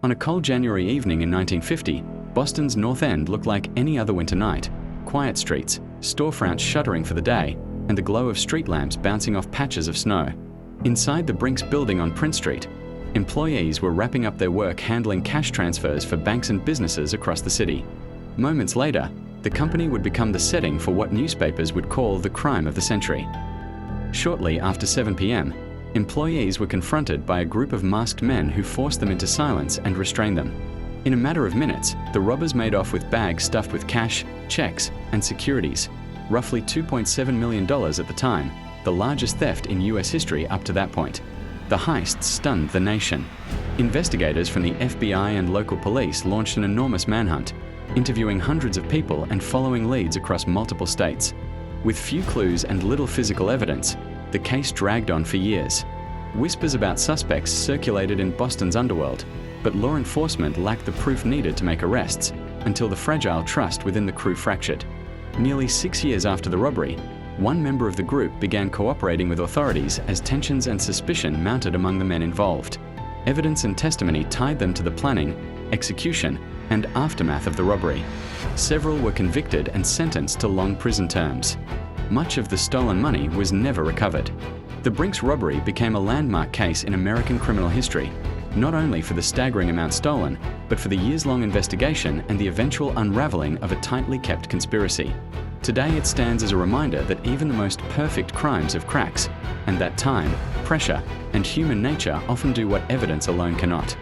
On a cold January evening in 1950, Boston's North End looked like any other winter night. Quiet streets, storefronts shuttering for the day, and the glow of street lamps bouncing off patches of snow. Inside the Brink's building on Prince Street, employees were wrapping up their work handling cash transfers for banks and businesses across the city. Moments later, the company would become the setting for what newspapers would call the crime of the century. Shortly after 7 p.m., employees were confronted by a group of masked men who forced them into silence and restrained them. In a matter of minutes, the robbers made off with bags stuffed with cash, checks, and securities, roughly $2.7 million at the time, the largest theft in US history up to that point. The heist stunned the nation. Investigators from the FBI and local police launched an enormous manhunt, interviewing hundreds of people and following leads across multiple states. With few clues and little physical evidence, the case dragged on for years. Whispers about suspects circulated in Boston's underworld, but law enforcement lacked the proof needed to make arrests, until the fragile trust within the crew fractured. Nearly 6 years after the robbery, one member of the group began cooperating with authorities as tensions and suspicion mounted among the men involved. Evidence and testimony tied them to the planning, execution, and aftermath of the robbery. Several were convicted and sentenced to long prison terms. Much of the stolen money was never recovered. The Brink's robbery became a landmark case in American criminal history, not only for the staggering amount stolen, but for the years-long investigation and the eventual unraveling of a tightly kept conspiracy. Today it stands as a reminder that even the most perfect crimes have cracks, and that time, pressure, and human nature often do what evidence alone cannot.